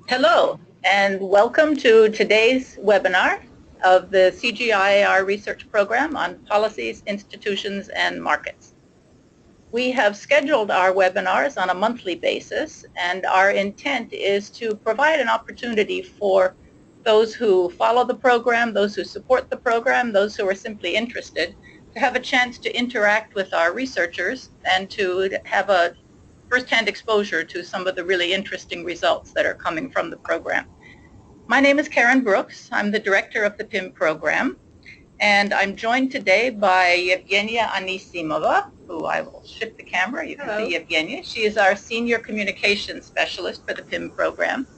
Hello, and welcome to today's webinar of the CGIAR Research Program on Policies, Institutions, and Markets. We have scheduled our webinars on a monthly basis, and our intent is to provide an opportunity for those who follow the program, those who support the program, those who are simply interested, to have a chance to interact with our researchers and to have a first-hand exposure to some of the really interesting results that are coming from the program. My name is Karen Brooks. I'm the director of the PIM program, and I'm joined today by Yevgenia Anisimova, who I will shift the camera. You can see Yevgenia. She is our senior communications specialist for the PIM program.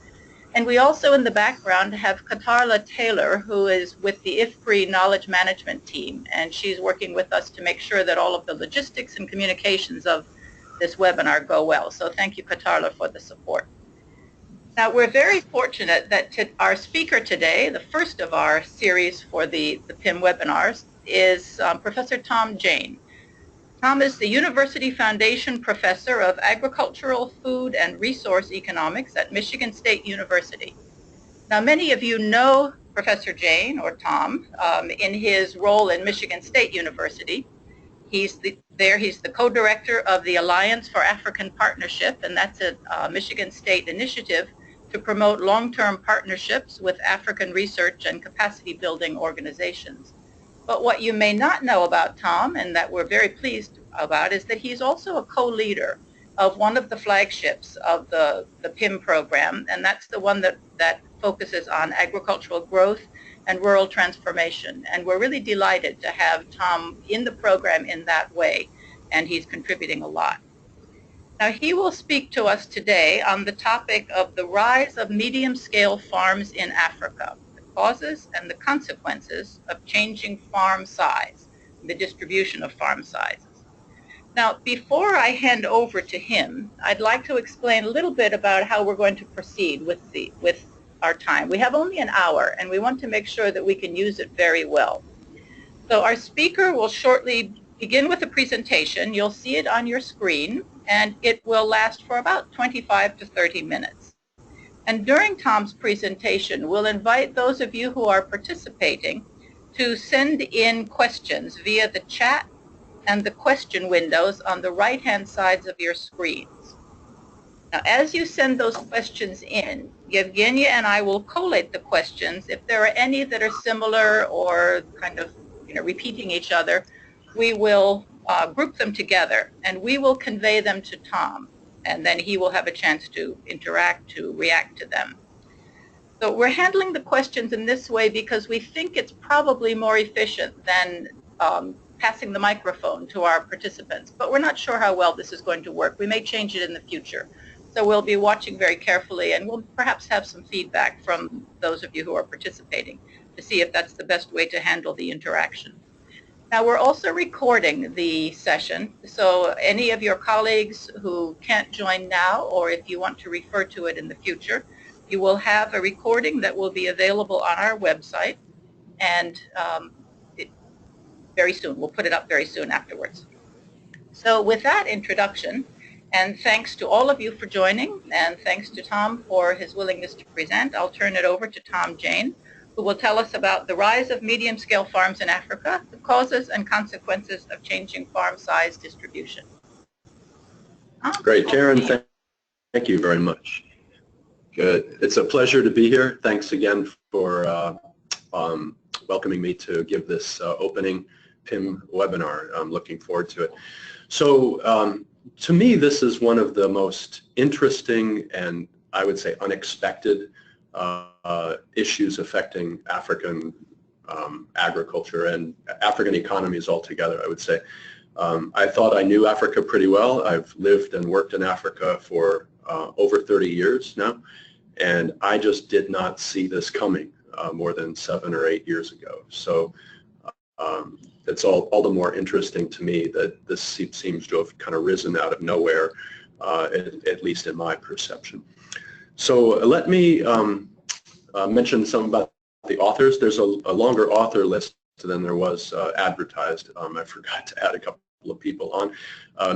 And we also in the background have Katarla Taylor, who is with the IFPRI knowledge management team, and she's working with us to make sure that all of the logistics and communications of this webinar go well. So thank you, Katarla, for the support. Now, we're very fortunate that our speaker today, the first of our series for the PIM webinars, is Professor Tom Jane. Tom is the University Foundation Professor of Agricultural, Food, and Resource Economics at Michigan State University. Now, many of you know Professor Jane, or Tom, in his role in Michigan State University. He's the co-director of the Alliance for African Partnership, and that's a Michigan State initiative to promote long-term partnerships with African research and capacity building organizations. But what you may not know about Tom, and that we're very pleased about, is that he's also a co-leader of one of the flagships of the PIM program, and that's the one that focuses on agricultural growth and rural transformation. And we're really delighted to have Tom in the program in that way, and he's contributing a lot. Now, he will speak to us today on the topic of the rise of medium-scale farms in Africa, the causes and the consequences of changing farm size, the distribution of farm sizes. Now, before I hand over to him, I'd like to explain a little bit about how we're going to proceed with our time. We have only an hour, and we want to make sure that we can use it very well. So our speaker will shortly begin with a presentation. You'll see it on your screen, and it will last for about 25 to 30 minutes. And during Tom's presentation, we'll invite those of you who are participating to send in questions via the chat and the question windows on the right-hand sides of your screens. Now, as you send those questions in, Yevgenia and I will collate the questions. If there are any that are similar or kind of repeating each other, we will group them together, and we will convey them to Tom, and then he will have a chance to interact, to react to them. So we're handling the questions in this way because we think it's probably more efficient than passing the microphone to our participants, but we're not sure how well this is going to work. We may change it in the future. So we'll be watching very carefully, and we'll perhaps have some feedback from those of you who are participating to see if that's the best way to handle the interaction. Now, we're also recording the session, so any of your colleagues who can't join now, or if you want to refer to it in the future, you will have a recording that will be available on our website, and very soon. We'll put it up very soon afterwards. So with that introduction, and thanks to all of you for joining, and thanks to Tom for his willingness to present, I'll turn it over to Tom Jane, who will tell us about the rise of medium-scale farms in Africa, the causes and consequences of changing farm size distribution. Great, Karen, thank you very much. Good. It's a pleasure to be here. Thanks again for welcoming me to give this opening PIM webinar. I'm looking forward to it. So to me, this is one of the most interesting and I would say unexpected issues affecting African agriculture and African economies altogether, I would say. I thought I knew Africa pretty well. I've lived and worked in Africa for over 30 years now, and I just did not see this coming more than 7 or 8 years ago. So it's all the more interesting to me that this seems to have kind of risen out of nowhere, at least in my perception. So let me mention some about the authors. There's a longer author list than there was advertised. I forgot to add a couple of people on.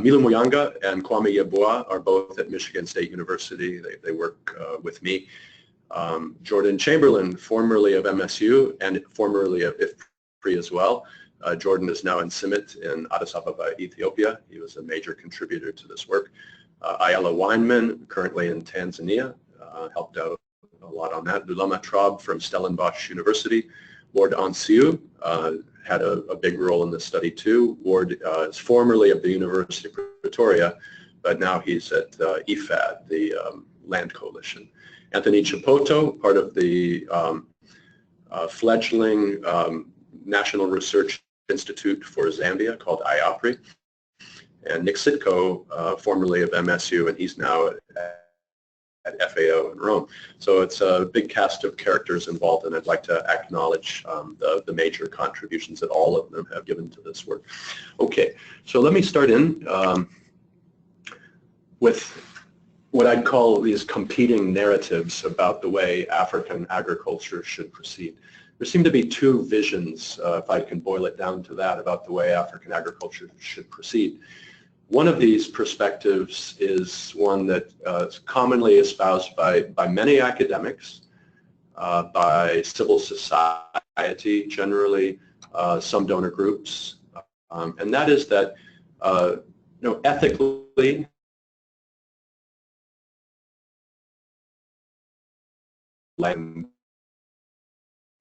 Milu Muyanga and Kwame Yeboah are both at Michigan State University. They work with me. Jordan Chamberlain, formerly of MSU and formerly of IFPRI as well. Jordan is now in CIMMYT in Addis Ababa, Ethiopia. He was a major contributor to this work. Ayala Weinman, currently in Tanzania, helped out a lot on that. Lulama Traub from Stellenbosch University. Ward Ansiu had a big role in this study too. Ward is formerly of the University of Pretoria, but now he's at IFAD, the Land Coalition. Anthony Chipoto, part of the fledgling National Research Institute for Zambia called IFPRI. And Nick Sitko, formerly of MSU, and he's now at FAO in Rome. So it's a big cast of characters involved, and I'd like to acknowledge the major contributions that all of them have given to this work. Okay, so let me start in with what I'd call these competing narratives about the way African agriculture should proceed. There seem to be two visions, if I can boil it down to that, about the way African agriculture should proceed. One of these perspectives is one that is commonly espoused by many academics, by civil society generally, some donor groups, and that is that ethically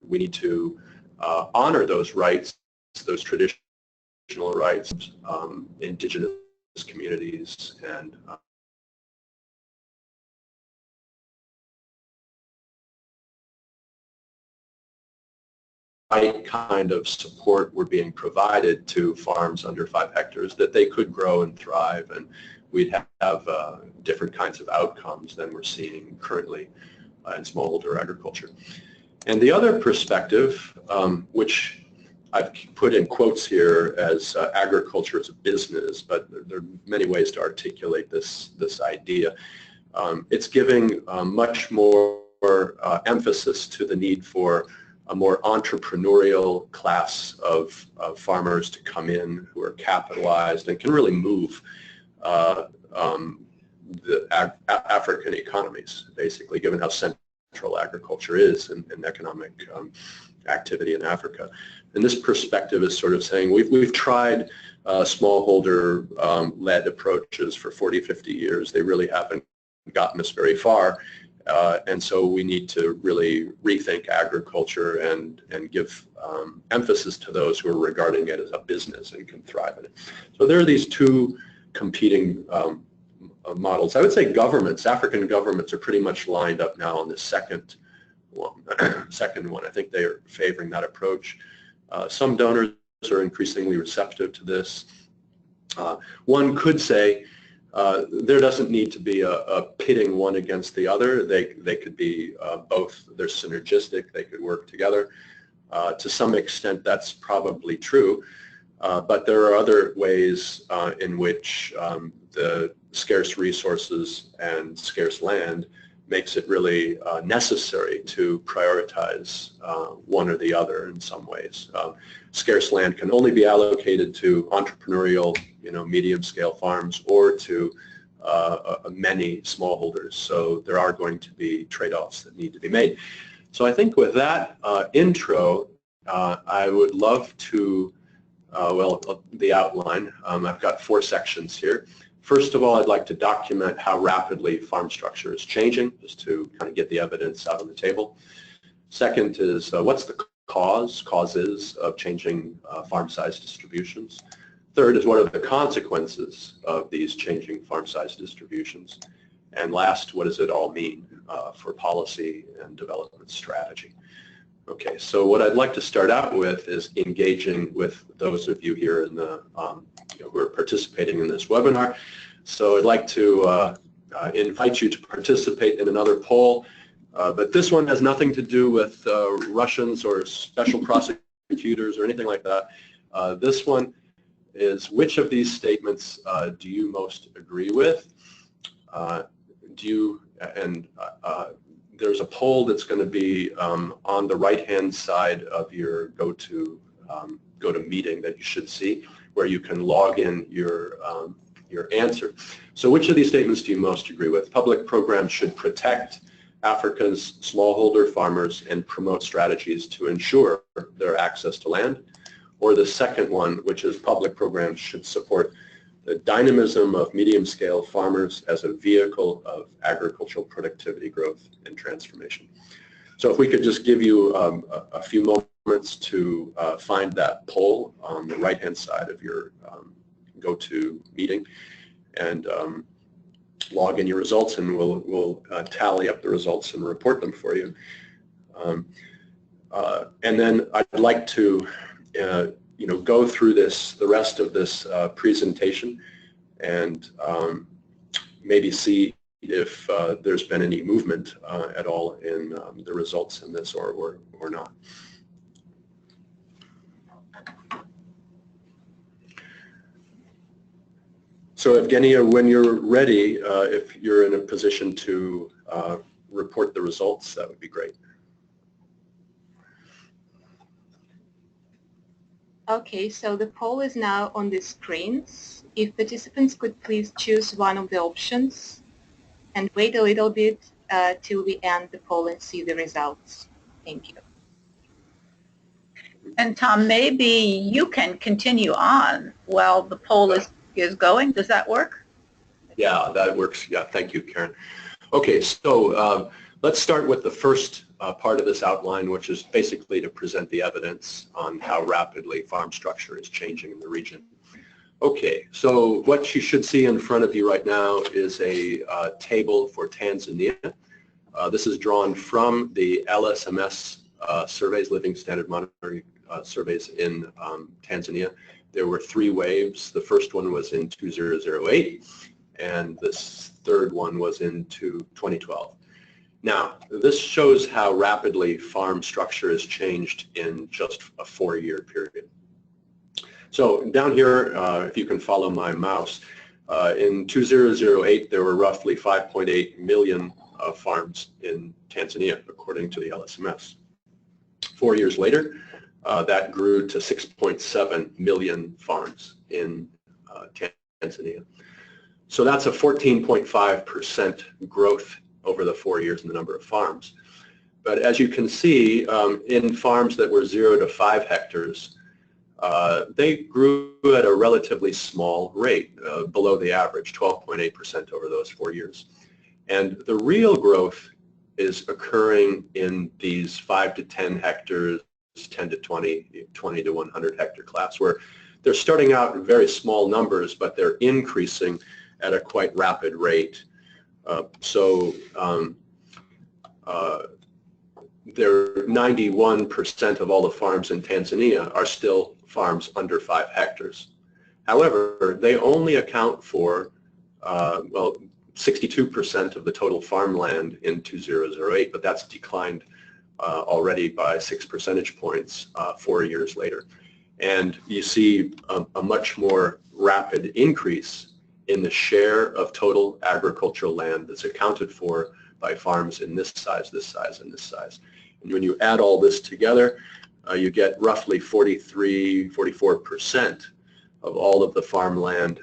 we need to honor those rights, those traditional rights, indigenous communities, and right kind of support were being provided to farms under 5 hectares, that they could grow and thrive, and we'd have different kinds of outcomes than we're seeing currently in smallholder agriculture. And the other perspective, which I've put in quotes here as agriculture as a business, but there are many ways to articulate this idea. It's giving much more emphasis to the need for a more entrepreneurial class of farmers to come in who are capitalized and can really move the African economies, basically, given how central agriculture is in economic activity in Africa. And this perspective is sort of saying we've tried smallholder led approaches for 40, 50 years. They really haven't gotten us very far. And so we need to really rethink agriculture and give emphasis to those who are regarding it as a business and can thrive in it. So there are these two competing models. I would say governments, African governments, are pretty much lined up now on the second one. I think they are favoring that approach. Some donors are increasingly receptive to this. One could say there doesn't need to be a pitting one against the other. They could be both. They're synergistic. They could work together. To some extent, that's probably true. But there are other ways in which the scarce resources and scarce land makes it really necessary to prioritize one or the other in some ways. Scarce land can only be allocated to entrepreneurial, medium-scale farms or to many smallholders. So there are going to be trade-offs that need to be made. So I think with that intro, I would love to, the outline. I've got 4 sections here. First of all, I'd like to document how rapidly farm structure is changing, just to kind of get the evidence out on the table. Second is what's the causes of changing farm size distributions. Third is what are the consequences of these changing farm size distributions. And last, what does it all mean for policy and development strategy? Okay, so what I'd like to start out with is engaging with those of you here in the who are participating in this webinar. So I'd like to invite you to participate in another poll, but this one has nothing to do with Russians or special prosecutors or anything like that. This one is, which of these statements do you most agree with? There's a poll that's going to be on the right-hand side of your go-to meeting that you should see. where you can log in your answer. So which of these statements do you most agree with? Public programs should protect Africa's smallholder farmers and promote strategies to ensure their access to land? Or the second one, which is public programs should support the dynamism of medium-scale farmers as a vehicle of agricultural productivity growth and transformation. So if we could just give you a few moments to find that poll on the right-hand side of your GoToMeeting and log in your results, and we'll tally up the results and report them for you. And then I'd like to go through the rest of this presentation and maybe see if there's been any movement at all in the results in this or not. So Evgenia, when you're ready, if you're in a position to report the results, that would be great. Okay, so the poll is now on the screens. If participants could please choose one of the options and wait a little bit till we end the poll and see the results. Thank you. And Tom, maybe you can continue on while the poll is going. Does that work? Yeah, that works. Yeah, thank you, Karen. Okay, so let's start with the first part of this outline, which is basically to present the evidence on how rapidly farm structure is changing in the region. Okay, so what you should see in front of you right now is a table for Tanzania. This is drawn from the LSMS surveys, Living Standard Monitoring surveys in Tanzania. There were 3 waves. The first one was in 2008, and this third one was in 2012. Now, this shows how rapidly farm structure has changed in just a 4-year period. So down here, if you can follow my mouse, in 2008, there were roughly 5.8 million farms in Tanzania, according to the LSMS. 4 years later, that grew to 6.7 million farms in Tanzania. So that's a 14.5% growth over the 4 years in the number of farms. But as you can see, in farms that were 0 to 5 hectares, they grew at a relatively small rate, below the average, 12.8% over those 4 years. And the real growth is occurring in these 5 to 10 hectares, 10 to 20, 20 to 100 hectare class, where they're starting out in very small numbers, but they're increasing at a quite rapid rate. There 91% of all the farms in Tanzania are still farms under 5 hectares. However, they only account for, 62% of the total farmland in 2008, but that's declined already by 6 percentage points 4 years later. And you see a much more rapid increase in the share of total agricultural land that's accounted for by farms in this size, and this size. And when you add all this together, you get roughly 44% of all of the farmland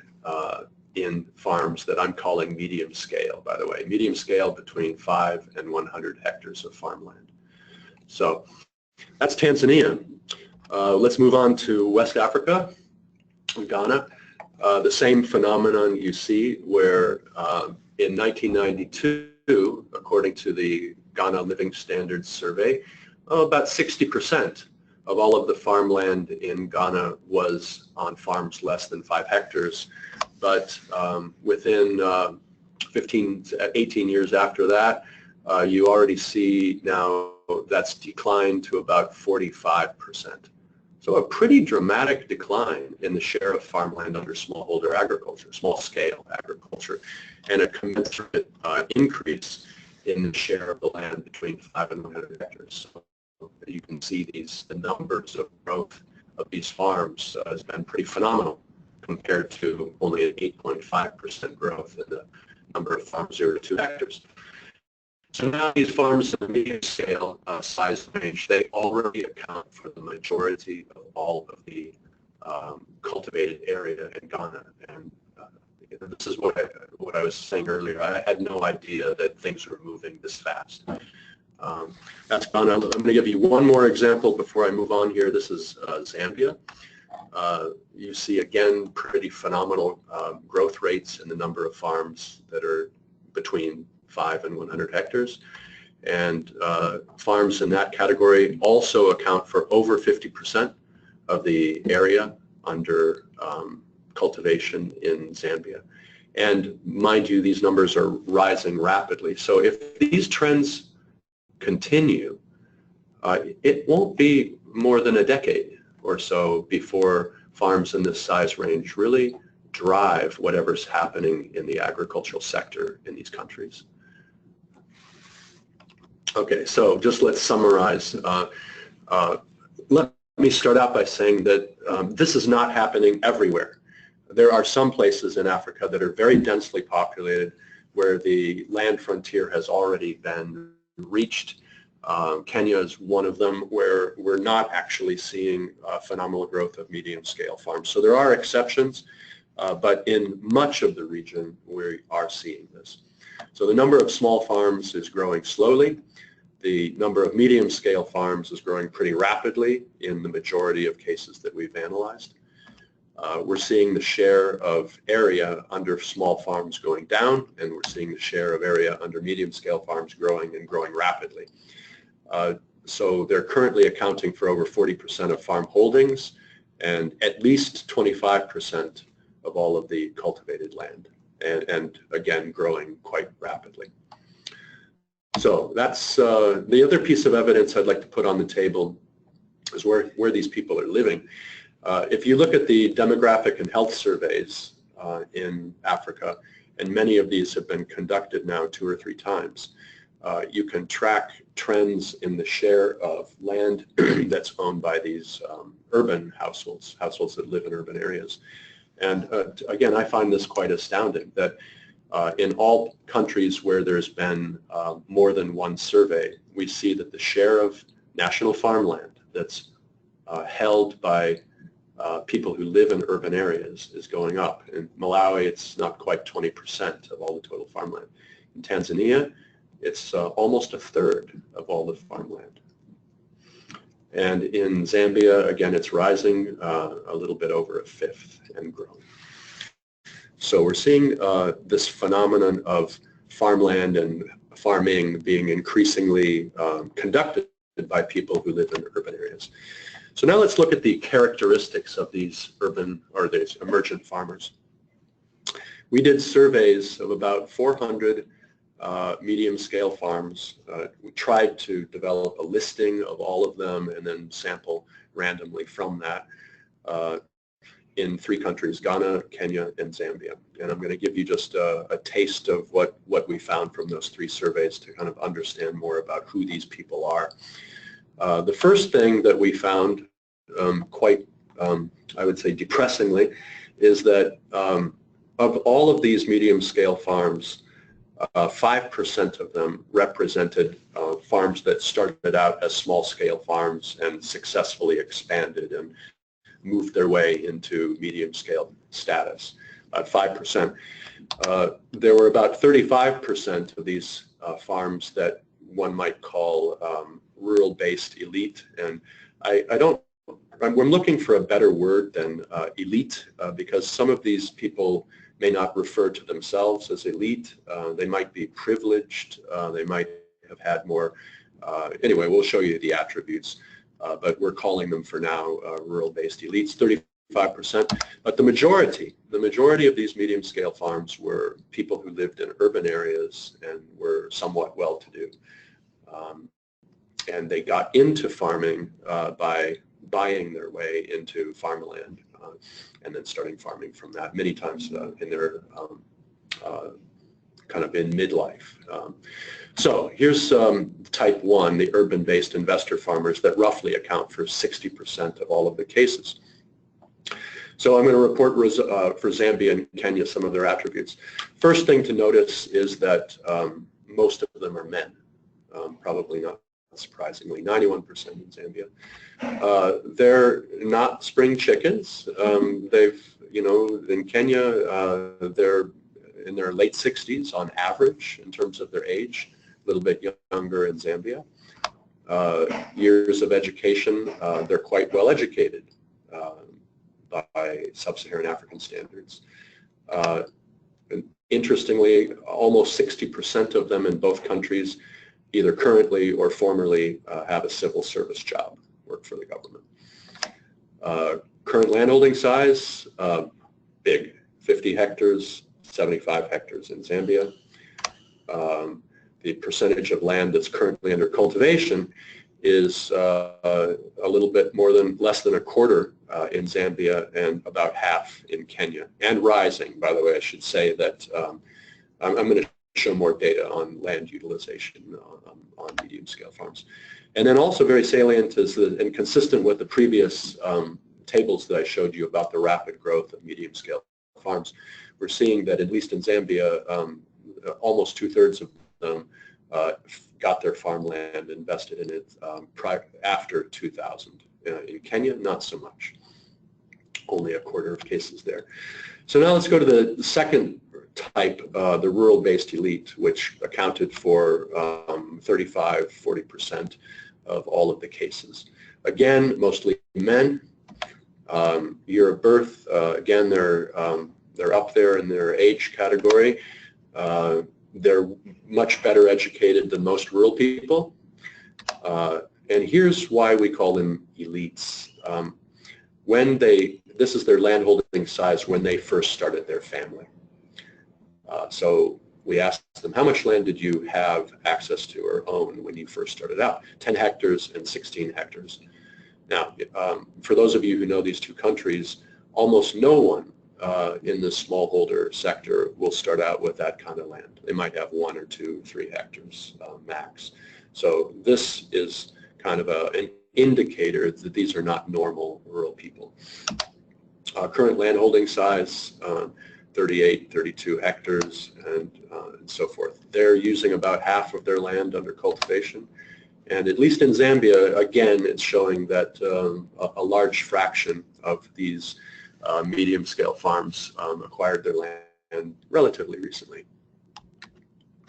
in farms that I'm calling medium scale, by the way. Medium scale between 5 and 100 hectares of farmland. So that's Tanzania. Let's move on to West Africa, Ghana. The same phenomenon you see where in 1992, according to the Ghana Living Standards Survey, about 60% of all of the farmland in Ghana was on farms less than 5 hectares. But within 18 years after that, you already see now that's declined to about 45%. So a pretty dramatic decline in the share of farmland under smallholder agriculture, small-scale agriculture, and a commensurate increase in the share of the land between 5 and 100 hectares. So you can see the numbers of growth of these farms has been pretty phenomenal compared to only an 8.5% growth in the number of farms 0 to 2 hectares. So now these farms in the medium scale size range, they already account for the majority of all of the cultivated area in Ghana. And this is what I was saying earlier. I had no idea that things were moving this fast. That's Ghana. I'm going to give you one more example before I move on here. This is Zambia. You see, again, pretty phenomenal growth rates in the number of farms that are between 5 and 100 hectares. And farms in that category also account for over 50% of the area under cultivation in Zambia. And mind you, these numbers are rising rapidly. So if these trends continue, it won't be more than a decade or so before farms in this size range really drive whatever's happening in the agricultural sector in these countries. Okay, so just let's summarize. Let me start out by saying that this is not happening everywhere. There are some places in Africa that are very densely populated where the land frontier has already been reached. Kenya is one of them where we're not actually seeing phenomenal growth of medium-scale farms. So there are exceptions, but in much of the region we are seeing this. So the number of small farms is growing slowly. The number of medium-scale farms is growing pretty rapidly in the majority of cases that we've analyzed. We're seeing the share of area under small farms going down, and we're seeing the share of area under medium-scale farms growing and growing rapidly. So they're currently accounting for over 40% of farm holdings and at least 25% of all of the cultivated land, and again, growing quite rapidly. So that's the other piece of evidence I'd like to put on the table is where these people are living. If you look at the demographic and health surveys in Africa, and many of these have been conducted now 2 or 3 times, you can track trends in the share of land that's owned by these urban households that live in urban areas. And again, I find this quite astounding that in all countries where there's been more than one survey, we see that the share of national farmland that's held by people who live in urban areas is going up. In Malawi, it's not quite 20% of all the total farmland. In Tanzania, it's almost 1/3 of all the farmland. And in Zambia, again, it's rising a little bit over 1/5 and growing. So we're seeing this phenomenon of farmland and farming being increasingly conducted by people who live in urban areas. So now let's look at the characteristics of these urban or these emergent farmers. We did surveys of about 400 medium-scale farms. We tried to develop a listing of all of them and then sample randomly from that in 3 countries, Ghana, Kenya, and Zambia. And I'm going to give you just a taste of what we found from those 3 surveys to kind of understand more about who these people are. The first thing that we found quite, I would say depressingly, is that of all of these medium-scale farms, 5% of them represented farms that started out as small-scale farms and successfully expanded and moved their way into medium-scale status. About 5%. There were about 35% of these farms that one might call rural-based elite, and I'm looking for a better word than elite because some of these people may not refer to themselves as elite. They might be privileged. They might have had more. Anyway, we'll show you the attributes, but we're calling them for now rural-based elites, 35%. But the majority of these medium-scale farms were people who lived in urban areas and were somewhat well-to-do. And they got into farming by buying their way into farmland and then starting farming from that, many times in their kind of in midlife. So here's type 1, the urban-based investor farmers that roughly account for 60% of all of the cases. So I'm going to report for Zambia and Kenya some of their attributes. First thing to notice is that most of them are men, probably not surprisingly, 91% in Zambia. They're not spring chickens. In Kenya, they're in their late 60s on average in terms of their age, a little bit younger in Zambia. Years of education, they're quite well educated by sub-Saharan African standards. And interestingly, almost 60% of them in both countries either currently or formerly have a civil service job, work for the government. Current landholding size, big, 50 hectares, 75 hectares in Zambia. The percentage of land that's currently under cultivation is a little bit less than a quarter in Zambia and about half in Kenya, and rising. By the way, I should say that I'm going to show more data on land utilization on medium-scale farms. And then also very salient is and consistent with the previous tables that I showed you about the rapid growth of medium-scale farms, we're seeing that at least in Zambia, almost 2/3 of them got their farmland invested in it after 2000. In Kenya, not so much. Only a quarter of cases there. So now let's go to the second type, the rural-based elite, which accounted for 35–40% of all of the cases. Again, mostly men. Year of birth, again, they're up there in their age category. They're much better educated than most rural people. And here's why we call them elites. This is their landholding size when they first started their family. So we asked them, how much land did you have access to or own when you first started out? 10 hectares and 16 hectares. Now, for those of you who know these two countries, almost no one in the smallholder sector will start out with that kind of land. They might have 1 or 2, 3 hectares max. So this is kind of an indicator that these are not normal rural people. Current landholding size, 38, 32 hectares, and so forth. They're using about half of their land under cultivation. And at least in Zambia, again, it's showing that a large fraction of these medium-scale farms acquired their land relatively recently.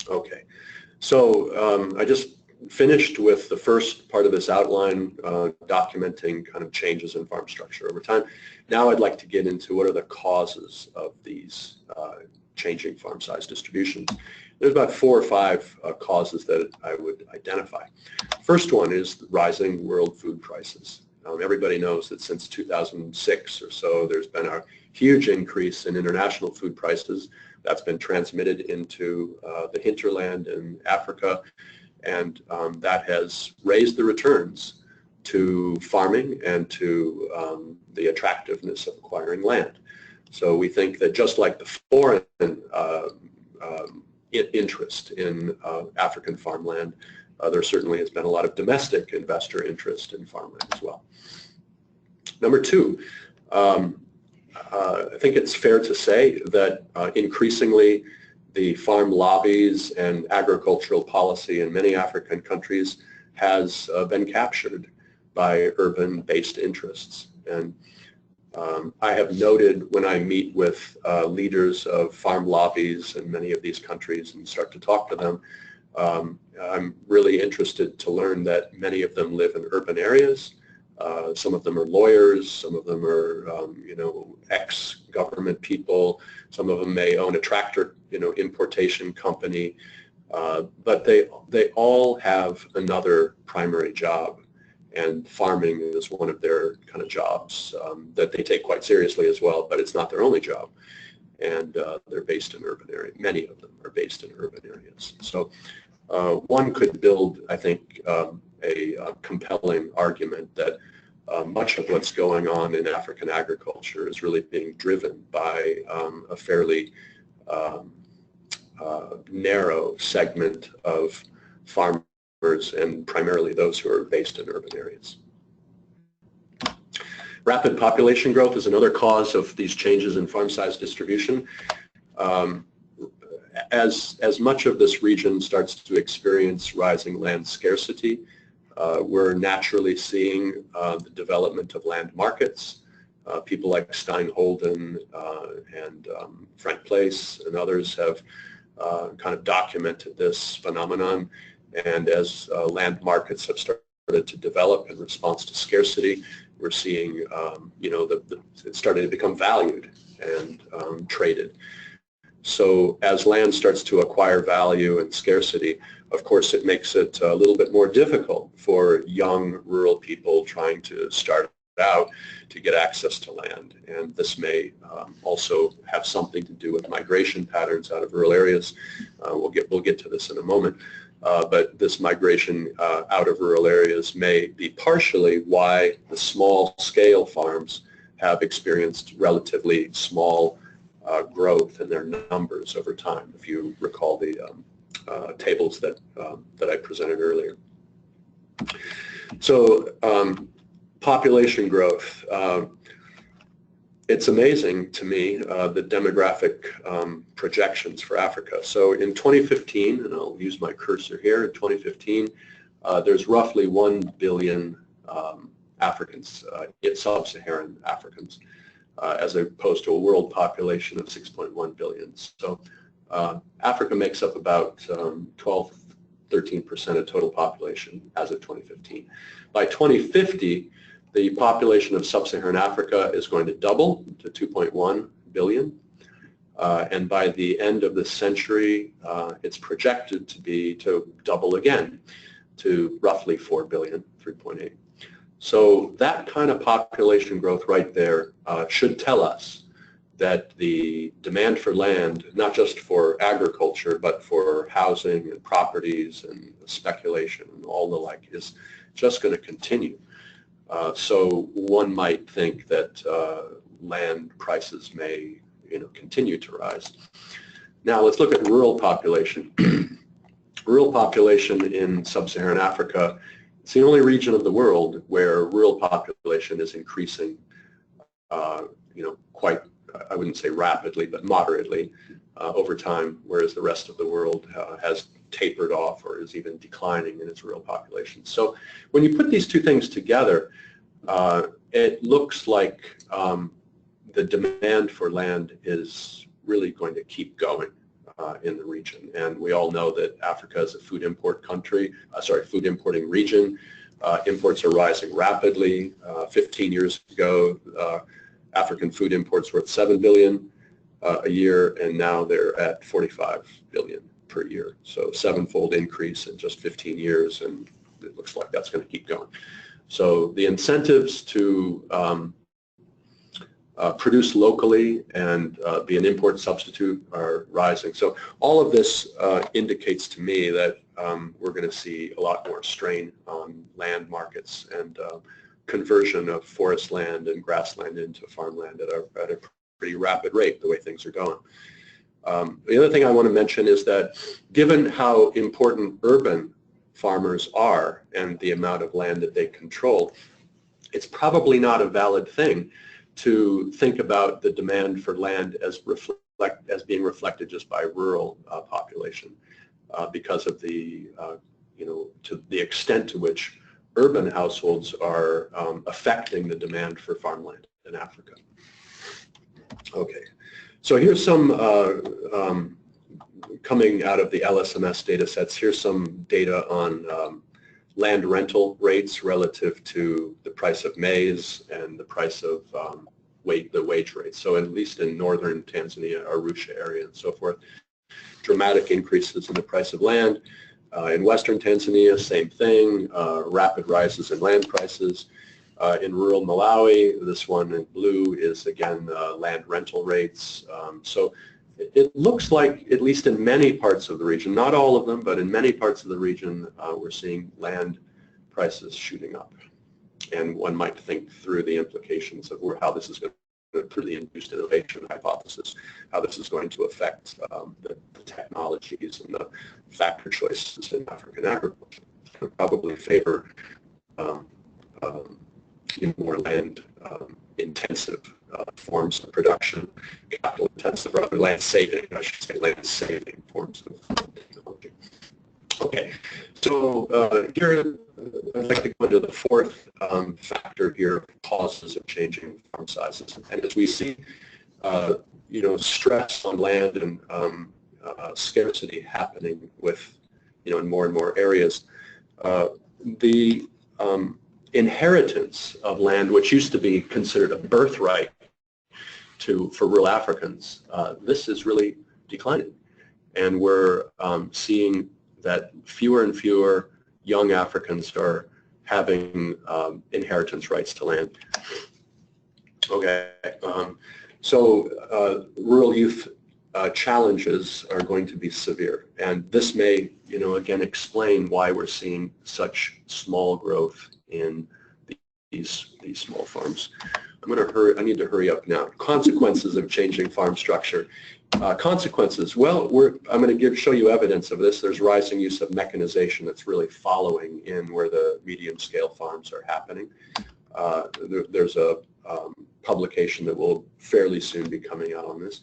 Okay, so I just finished with the first part of this outline, documenting kind of changes in farm structure over time. Now I'd like to get into what are the causes of these changing farm size distributions. There's about 4 or 5 causes that I would identify. First one is rising world food prices. Everybody knows that since 2006 or so, there's been a huge increase in international food prices that's been transmitted into the hinterland in Africa, and that has raised the returns to farming and to the attractiveness of acquiring land. So we think that just like the foreign interest in African farmland, there certainly has been a lot of domestic investor interest in farmland as well. Number 2, I think it's fair to say that increasingly the farm lobbies and agricultural policy in many African countries has been captured by urban-based interests. And I have noted when I meet with leaders of farm lobbies in many of these countries and start to talk to them, I'm really interested to learn that many of them live in urban areas. Some of them are lawyers, some of them are ex-government people, some of them may own a tractor importation company, but they all have another primary job, and farming is one of their kind of jobs that they take quite seriously as well, but it's not their only job. And they're based in urban areas. Many of them are based in urban areas. So one could build, I think, a compelling argument that much of what's going on in African agriculture is really being driven by a fairly narrow segment of farmers, and primarily those who are based in urban areas. Rapid population growth is another cause of these changes in farm size distribution. As much of this region starts to experience rising land scarcity, We're naturally seeing the development of land markets. People like Stein Holden and Frank Place and others have kind of documented this phenomenon. And as land markets have started to develop in response to scarcity, we're seeing, you know, it's starting to become valued and traded. So as land starts to acquire value and scarcity, of course, it makes it a little bit more difficult for young rural people trying to start out to get access to land. And this may also have something to do with migration patterns out of rural areas. We'll get to this in a moment. But this migration out of rural areas may be partially why the small-scale farms have experienced relatively small growth in their numbers over time, if you recall the tables that I presented earlier. So population growth. It's amazing to me, the demographic projections for Africa. So in 2015, and I'll use my cursor here, in 2015, there's roughly 1 billion Africans, sub-Saharan Africans, as opposed to a world population of 6.1 billion. So Africa makes up about 12-13% of total population as of 2015. By 2050, the population of sub-Saharan Africa is going to double to 2.1 billion. And by the end of this century, it's projected to double again to roughly 4 billion, 3.8. So that kind of population growth right there should tell us that the demand for land, not just for agriculture, but for housing and properties and speculation and all the like, is just going to continue. So one might think that land prices may, continue to rise. Now let's look at rural population. Rural population in sub-Saharan Africa, it's the only region of the world where rural population is increasing, quite, I wouldn't say rapidly, but moderately over time, whereas the rest of the world has tapered off or is even declining in its rural population. So when you put these two things together, it looks like the demand for land is really going to keep going in the region. And we all know that Africa is a food import country, food importing region. Imports are rising rapidly. 15 years ago, African food imports were at 7 billion a year, and now they're at 45 billion per year. So sevenfold increase in just 15 years, and it looks like that's going to keep going. So the incentives to produce locally and be an import substitute are rising. So all of this indicates to me that we're going to see a lot more strain on land markets and conversion of forest land and grassland into farmland at a pretty rapid rate, the way things are going. The other thing I want to mention is that given how important urban farmers are and the amount of land that they control, it's probably not a valid thing to think about the demand for land as being reflected just by rural population because of the, to the extent to which urban households are affecting the demand for farmland in Africa. Okay, so here's some coming out of the LSMS data sets. Here's some data on land rental rates relative to the price of maize and the price of the wage rate. So at least in northern Tanzania, Arusha area and so forth, dramatic increases in the price of land. In western Tanzania, same thing, rapid rises in land prices. In rural Malawi, this one in blue is again land rental rates. So it looks like, at least in many parts of the region, not all of them, but in many parts of the region, we're seeing land prices shooting up. And one might think through the implications of how this is going to, through the induced innovation hypothesis, how this is going to affect the technologies and the factor choices in African agriculture. It'll probably favor more land intensive forms of production, capital intensive, rather land saving, I should say, land saving forms of technology. Okay, so here I'd like to go into the fourth factor here, causes of changing farm sizes. And as we see, stress on land and scarcity happening with, in more and more areas, the inheritance of land, which used to be considered a birthright for rural Africans, this is really declining. And we're seeing that fewer and fewer young Africans are having inheritance rights to land. Okay, so rural youth challenges are going to be severe, and this may, again, explain why we're seeing such small growth in these small farms. I need to hurry up now. Consequences of changing farm structure. Consequences. Well, I'm going to show you evidence of this. There's rising use of mechanization that's really following in where the medium-scale farms are happening. There's a publication that will fairly soon be coming out on this.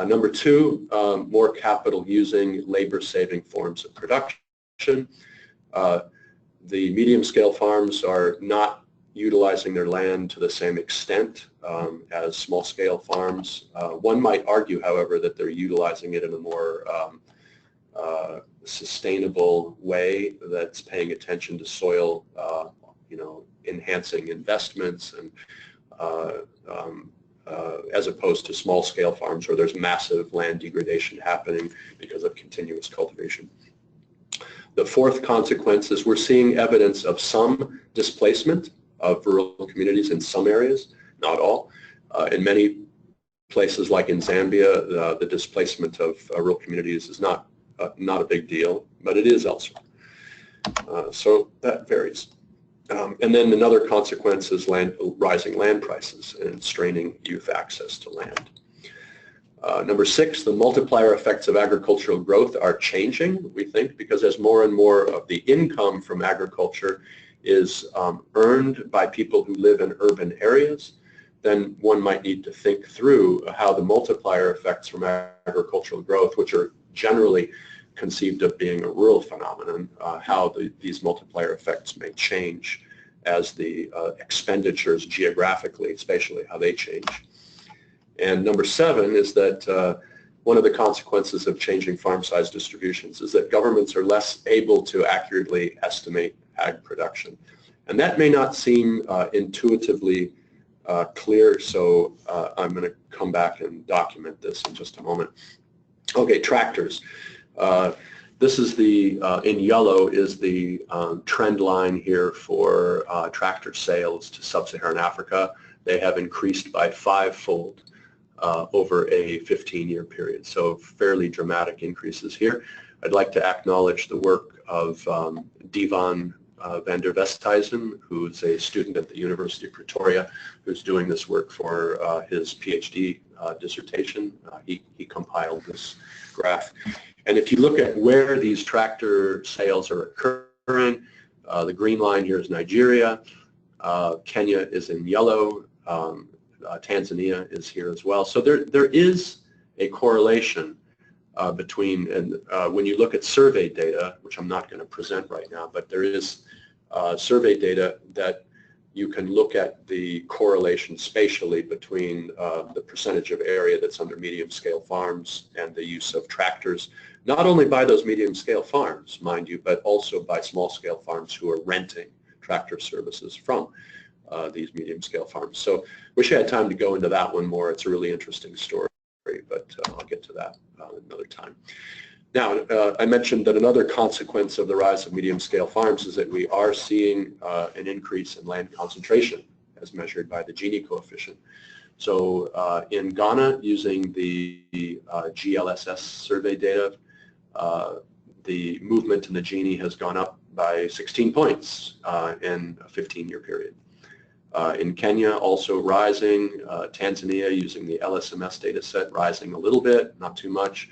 Number two, more capital using labor-saving forms of production. The medium-scale farms are not utilizing their land to the same extent as small-scale farms. One might argue, however, that they're utilizing it in a more sustainable way that's paying attention to soil, enhancing investments, and as opposed to small-scale farms where there's massive land degradation happening because of continuous cultivation. The fourth consequence is we're seeing evidence of some displacement of rural communities in some areas, not all. In many places, like in Zambia, the displacement of rural communities is not a big deal, but it is elsewhere. So that varies. And then another consequence is rising land prices and straining youth access to land. Number six, the multiplier effects of agricultural growth are changing, we think, because as more and more of the income from agriculture is earned by people who live in urban areas, then one might need to think through how the multiplier effects from agricultural growth, which are generally conceived of being a rural phenomenon, how these multiplier effects may change as the expenditures geographically, spatially, how they change. And number seven is that one of the consequences of changing farm size distributions is that governments are less able to accurately estimate ag production. And that may not seem intuitively clear, so I'm going to come back and document this in just a moment. Okay, tractors. This is in yellow is the trend line here for tractor sales to sub-Saharan Africa. They have increased by 5-fold over a 15-year period, so fairly dramatic increases here. I'd like to acknowledge the work of Divan van der Westhuizen, who's a student at the University of Pretoria, who's doing this work for his PhD dissertation. He compiled this graph. And if you look at where these tractor sales are occurring, the green line here is Nigeria, Kenya is in yellow, Tanzania is here as well. So there is a correlation between, and when you look at survey data, which I'm not going to present right now, but there is survey data that you can look at the correlation spatially between the percentage of area that's under medium-scale farms and the use of tractors, not only by those medium-scale farms, mind you, but also by small-scale farms who are renting tractor services from these medium-scale farms. So wish I had time to go into that one more. It's a really interesting story, but I'll get to that another time. Now, I mentioned that another consequence of the rise of medium-scale farms is that we are seeing an increase in land concentration as measured by the Gini coefficient. So in Ghana, using the GLSS survey data, the movement in the Gini has gone up by 16 points in a 15-year period. In Kenya, also rising. Tanzania, using the LSMS data set, rising a little bit, not too much.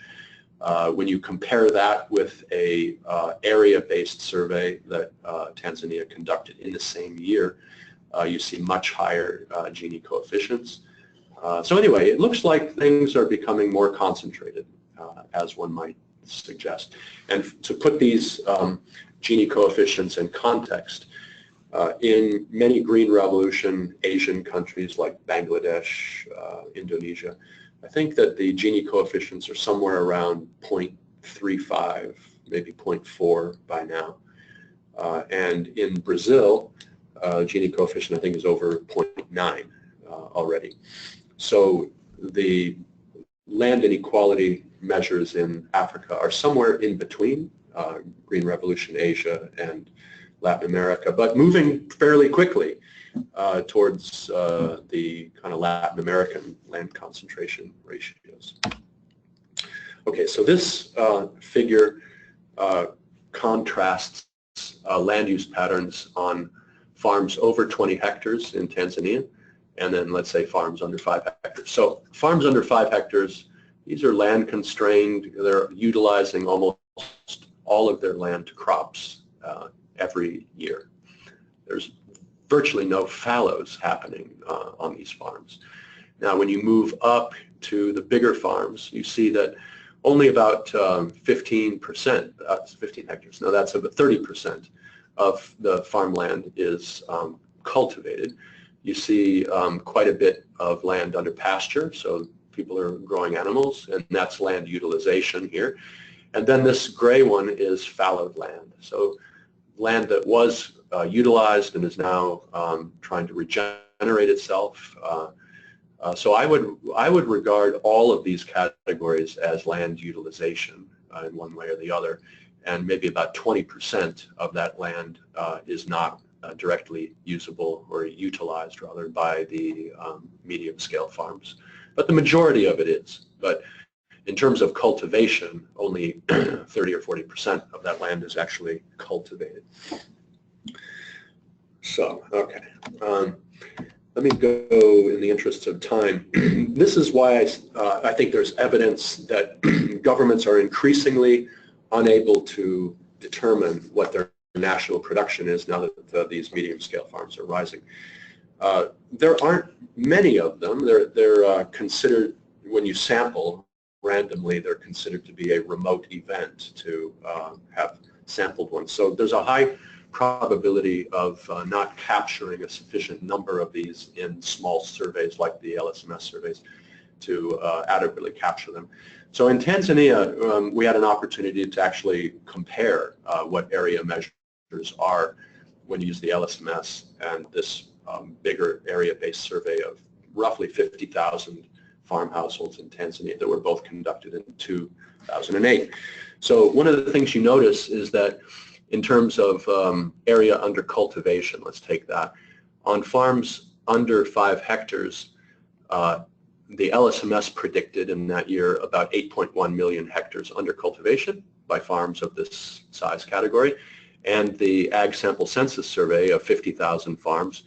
When you compare that with a area-based survey that Tanzania conducted in the same year, you see much higher Gini coefficients. So anyway, it looks like things are becoming more concentrated, as one might suggest. And to put these Gini coefficients in context, in many Green Revolution Asian countries like Bangladesh, Indonesia, I think that the Gini coefficients are somewhere around 0.35, maybe 0.4 by now. And in Brazil, Gini coefficient I think is over 0.9 already. So the land inequality measures in Africa are somewhere in between Green Revolution Asia and Latin America, but moving fairly quickly towards the kind of Latin American land concentration ratios. Okay, so this figure contrasts land use patterns on farms over 20 hectares in Tanzania, and then let's say farms under 5 hectares. So farms under 5 hectares, these are land constrained. They're utilizing almost all of their land to crops every year. There's virtually no fallows happening on these farms. Now, when you move up to the bigger farms, you see that only about 15%, 15 hectares, no, that's about 30% of the farmland is cultivated. You see quite a bit of land under pasture, so people are growing animals, and that's land utilization here. And then this gray one is fallowed land, so land that was utilized and is now trying to regenerate itself. So I would regard all of these categories as land utilization in one way or the other, and maybe about 20% of that land is not directly usable or utilized rather by the medium scale farms. But the majority of it is. But in terms of cultivation, only 30 or 40% of that land is actually cultivated. So, okay. Let me go in the interest of time. This is why I think there's evidence that governments are increasingly unable to determine what their national production is now that these medium-scale farms are rising. There aren't many of them. They're considered, when you sample randomly, they're considered to be a remote event to have sampled ones. So there's a high probability of not capturing a sufficient number of these in small surveys like the LSMS surveys to adequately capture them. So in Tanzania, we had an opportunity to actually compare what area measures are when you use the LSMS and this bigger area-based survey of roughly 50,000 farm households in Tanzania that were both conducted in 2008. So one of the things you notice is that in terms of area under cultivation, let's take that, on farms under 5 hectares, the LSMS predicted in that year about 8.1 million hectares under cultivation by farms of this size category, and the Ag Sample Census Survey of 50,000 farms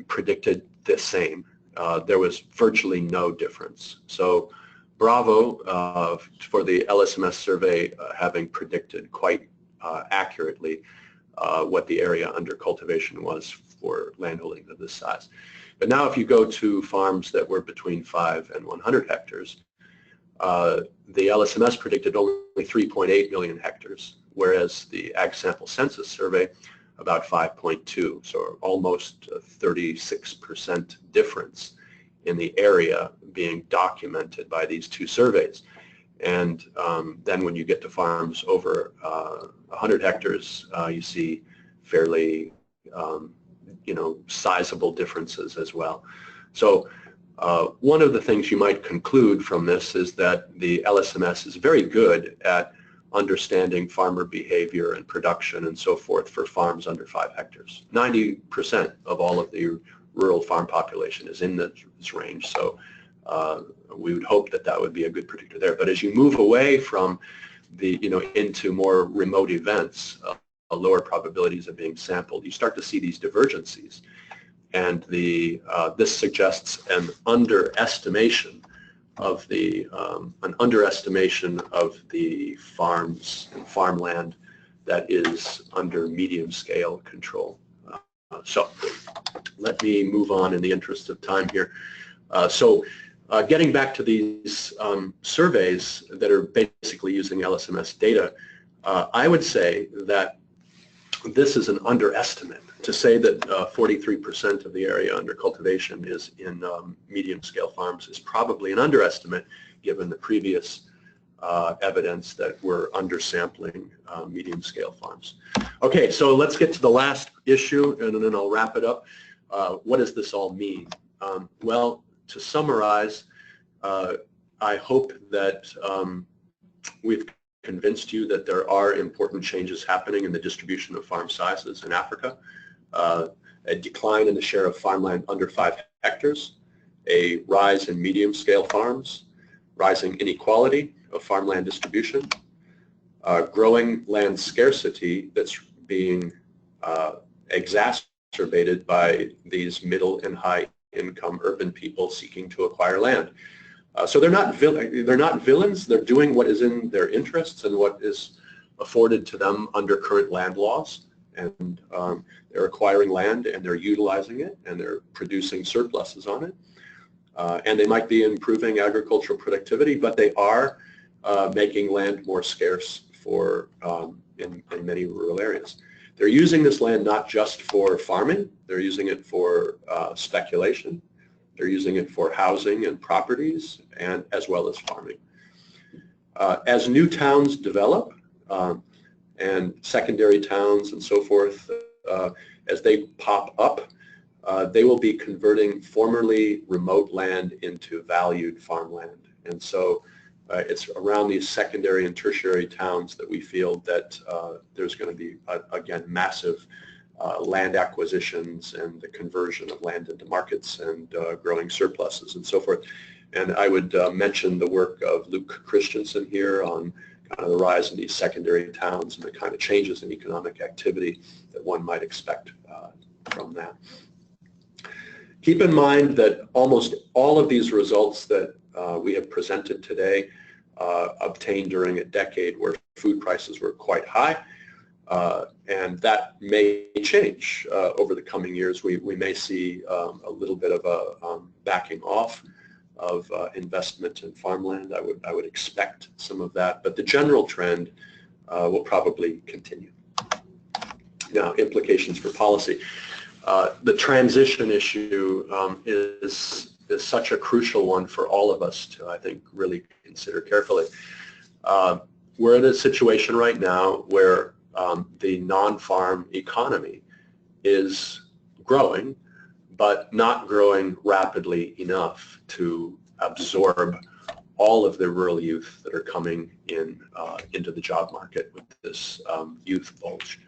predicted the same. There was virtually no difference. So bravo for the LSMS survey having predicted quite accurately what the area under cultivation was for landholdings of this size. But now if you go to farms that were between 5 and 100 hectares, the LSMS predicted only 3.8 million hectares, whereas the Ag Sample Census Survey about 5.2, so almost a 36% difference in the area being documented by these two surveys. And then when you get to farms over 100 hectares, you see fairly sizable differences as well. So one of the things you might conclude from this is that the LSMS is very good at understanding farmer behavior and production and so forth for farms under 5 hectares. 90% of all of the rural farm population is in this range, so we would hope that that would be a good predictor there. But as you move away from the, into more remote events, lower probabilities of being sampled, you start to see these divergences. And this suggests an underestimation of the farms and farmland that is under medium scale control. So let me move on in the interest of time here. So Getting back to these surveys that are basically using LSMS data, I would say that this is an underestimate. To say that 43% of the area under cultivation is in medium-scale farms is probably an underestimate, given the previous evidence that we're undersampling medium-scale farms. Okay, so let's get to the last issue, and then I'll wrap it up. What does this all mean? Well, to summarize, I hope that we've convinced you that there are important changes happening in the distribution of farm sizes in Africa. A decline in the share of farmland under 5 hectares, a rise in medium-scale farms, rising inequality of farmland distribution, growing land scarcity that's being exacerbated by these middle and high-income urban people seeking to acquire land. So they're not villains. They're doing what is in their interests and what is afforded to them under current land laws. And they're acquiring land and they're utilizing it and they're producing surpluses on it. And they might be improving agricultural productivity, but they are making land more scarce for in many rural areas. They're using this land not just for farming. They're using it for speculation. They're using it for housing and properties, and as well as farming. As new towns develop, and secondary towns and so forth, as they pop up, they will be converting formerly remote land into valued farmland. And so it's around these secondary and tertiary towns that we feel that there's going to be, again, massive land acquisitions and the conversion of land into markets and growing surpluses and so forth. And I would mention the work of Luke Christensen here on kind of the rise in these secondary towns and the kind of changes in economic activity that one might expect from that. Keep in mind that almost all of these results that we have presented today obtained during a decade where food prices were quite high, and that may change over the coming years. We may see a little bit of a backing off of investment in farmland. I would expect some of that, but the general trend will probably continue. Now, implications for policy. The transition issue is such a crucial one for all of us to, I think, really consider carefully. We're in a situation right now where the non-farm economy is growing, but not growing rapidly enough to absorb all of the rural youth that are coming in into the job market with this youth bulge.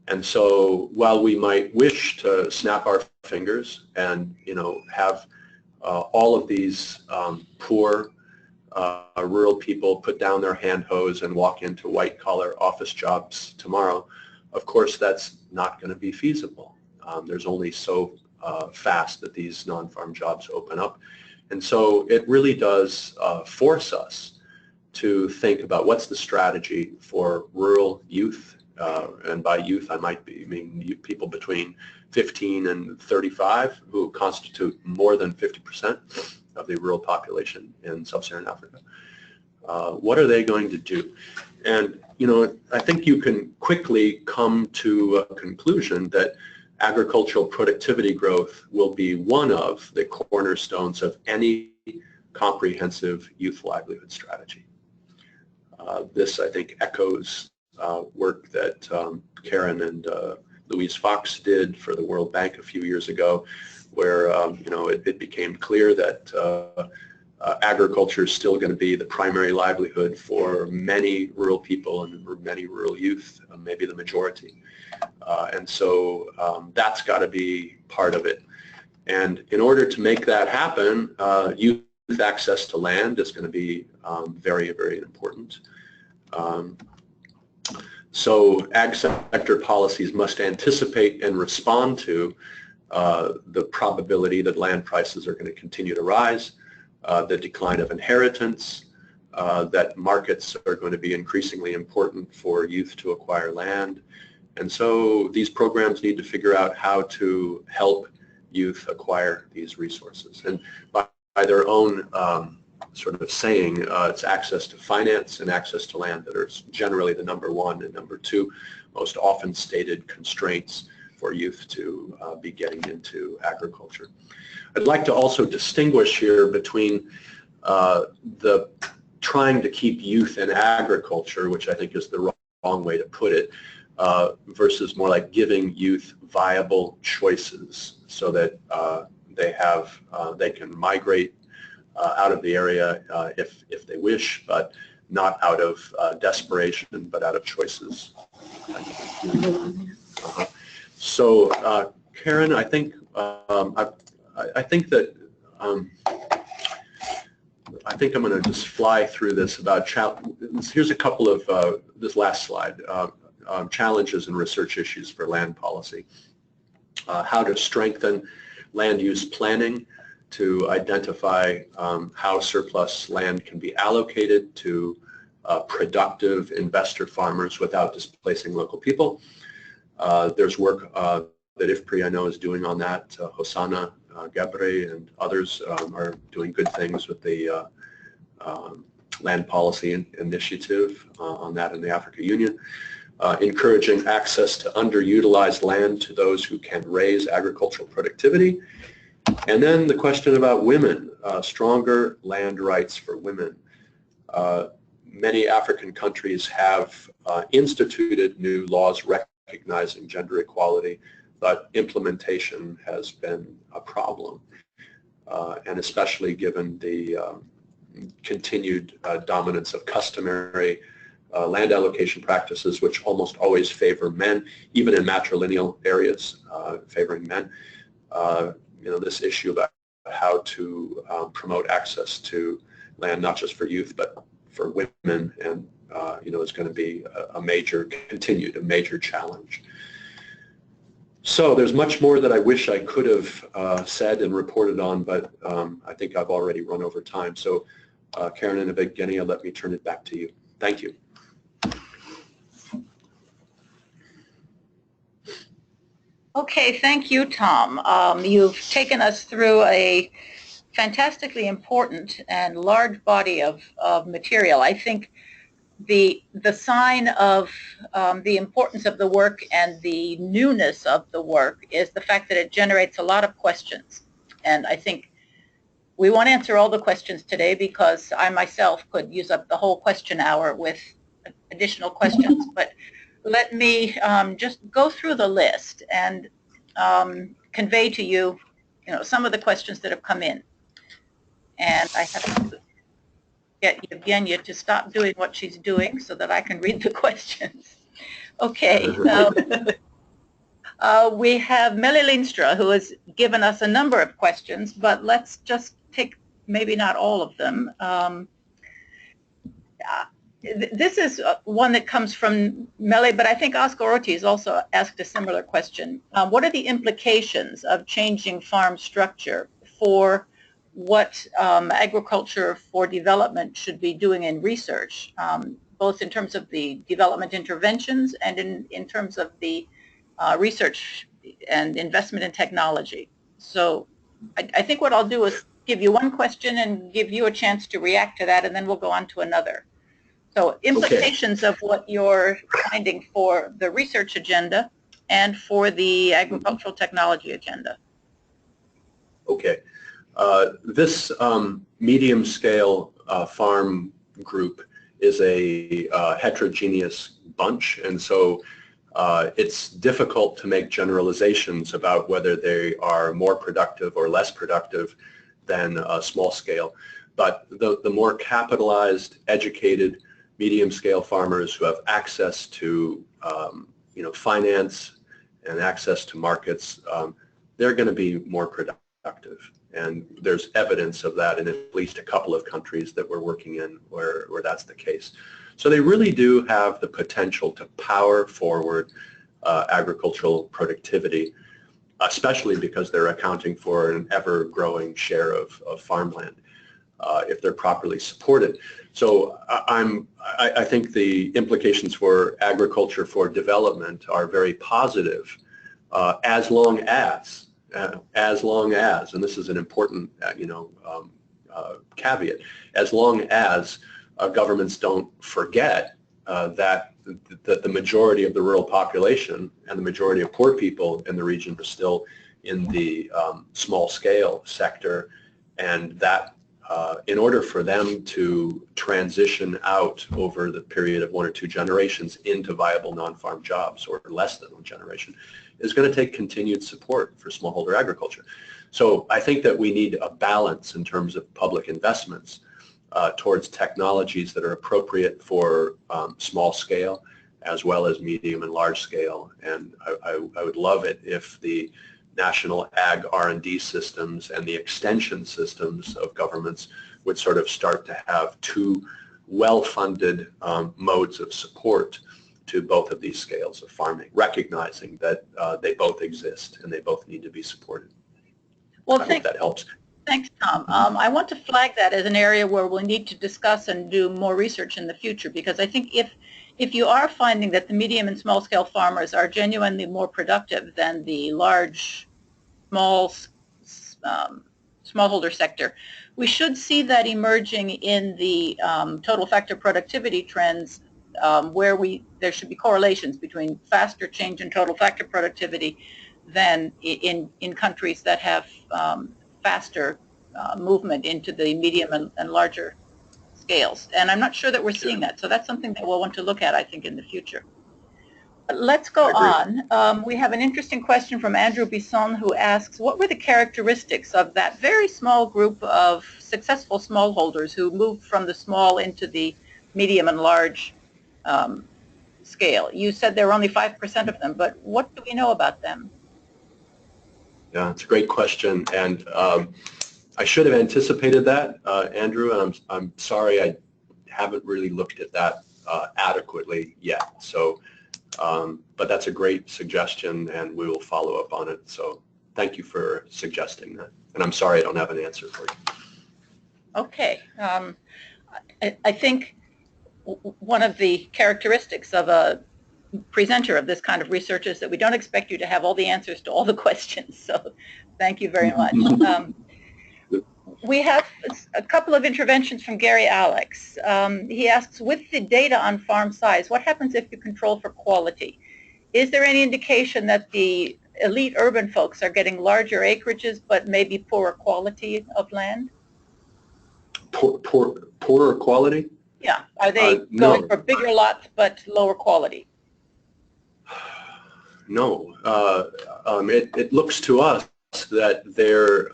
And so while we might wish to snap our fingers and, you know, have all of these poor rural people put down their hand hose and walk into white-collar office jobs tomorrow, of course that's not going to be feasible. There's only so fast that these non-farm jobs open up. And so it really does force us to think about what's the strategy for rural youth, and by youth I might mean people between 15 and 35 who constitute more than 50% of the rural population in sub-Saharan Africa. What are they going to do? And, you know, I think you can quickly come to a conclusion that agricultural productivity growth will be one of the cornerstones of any comprehensive youth livelihood strategy. This, I think, echoes work that Karen and Louise Fox did for the World Bank a few years ago, where you know, it became clear that agriculture is still going to be the primary livelihood for many rural people and many rural youth, maybe the majority. And so that's got to be part of it. And in order to make that happen, youth access to land is going to be very, very important. So ag sector policies must anticipate and respond to the probability that land prices are going to continue to rise, the decline of inheritance, that markets are going to be increasingly important for youth to acquire land. And so these programs need to figure out how to help youth acquire these resources. And by by their own sort of saying, it's access to finance and access to land that are generally the number one and number two most often stated constraints for youth to be getting into agriculture. I'd like to also distinguish here between the trying to keep youth in agriculture, which I think is the wrong way to put it, versus more like giving youth viable choices so that they can migrate out of the area if they wish, but not out of desperation, but out of choices. So, Karen, I think that I think I'm going to just fly through this about here's a couple of this last slide, challenges and research issues for land policy. How to strengthen land use planning to identify how surplus land can be allocated to productive investor farmers without displacing local people. There's work that IFPRI I know is doing on that. Hosanna Gebre and others are doing good things with the land policy initiative on that in the Africa Union. Encouraging access to underutilized land to those who can raise agricultural productivity. And then the question about women, stronger land rights for women. Many African countries have instituted new laws recognizing gender equality, but implementation has been a problem, and especially given the continued dominance of customary land allocation practices, which almost always favor men, even in matrilineal areas, favoring men. You know, this issue about how to promote access to land, not just for youth, but for women, and you know, is going to be a major challenge. So there's much more that I wish I could have said and reported on, but I think I've already run over time. So Karen and Evgenia, let me turn it back to you. Thank you. Okay, thank you, Tom. You've taken us through a fantastically important and large body of material. I think the sign of the importance of the work and the newness of the work is the fact that it generates a lot of questions. And I think we won't answer all the questions today because I myself could use up the whole question hour with additional questions. But let me just go through the list and convey to you, some of the questions that have come in. And I have to get Evgenia to stop doing what she's doing so that I can read the questions. Okay. We have Melly Linstra, who has given us a number of questions, but let's just pick maybe not all of them. This is one that comes from Melly, but I think Oscar Ortiz also asked a similar question. What are the implications of changing farm structure for what agriculture for development should be doing in research, both in terms of the development interventions and in terms of the research and investment in technology? So I think what I'll do is give you one question and give you a chance to react to that, and then we'll go on to another. So implications of what you're finding for the research agenda and for the agricultural technology agenda. Okay. This medium-scale farm group is a heterogeneous bunch, and so it's difficult to make generalizations about whether they are more productive or less productive than small scale. But the more capitalized, educated, medium-scale farmers who have access to finance and access to markets, they're going to be more productive. And there's evidence of that in at least a couple of countries that we're working in where that's the case. So they really do have the potential to power forward agricultural productivity, especially because they're accounting for an ever-growing share of farmland if they're properly supported. So I think the implications for agriculture for development are very positive as long as, and this is an important caveat, as long as governments don't forget that the majority of the rural population and the majority of poor people in the region are still in the small scale sector, and that in order for them to transition out over the period of 1 or 2 generations into viable non-farm jobs, or less than 1 generation, is going to take continued support for smallholder agriculture. So I think that we need a balance in terms of public investments towards technologies that are appropriate for small scale as well as medium and large scale. And I would love it if the national ag R&D systems and the extension systems of governments would sort of start to have 2 well-funded modes of support to both of these scales of farming, recognizing that they both exist and they both need to be supported. Well, I hope that helps. Thanks, Tom. I want to flag that as an area where we'll need to discuss and do more research in the future, because I think if you are finding that the medium and small scale farmers are genuinely more productive than the large, smallholder sector, we should see that emerging in the total factor productivity trends, where there should be correlations between faster change in total factor productivity than in countries that have faster movement into the medium and larger scales. And I'm not sure that we're seeing that. So that's something that we'll want to look at, I think, in the future. Let's go on. We have an interesting question from Andrew Bisson, who asks, what were the characteristics of that very small group of successful smallholders who moved from the small into the medium and large scale? You said there were only 5% of them, but what do we know about them? Yeah, it's a great question, and I should have anticipated that, Andrew, and I'm sorry I haven't really looked at that adequately yet. So, but that's a great suggestion, and we will follow up on it. So, thank you for suggesting that, and I'm sorry I don't have an answer for you. Okay, I think one of the characteristics of a presenter of this kind of research is that we don't expect you to have all the answers to all the questions. So thank you very much. We have a couple of interventions from Gary Alex. He asks, with the data on farm size, what happens if you control for quality? Is there any indication that the elite urban folks are getting larger acreages but maybe poorer quality of land? Poorer quality? Yeah. Are they going for bigger lots but lower quality? No. It looks to us that they're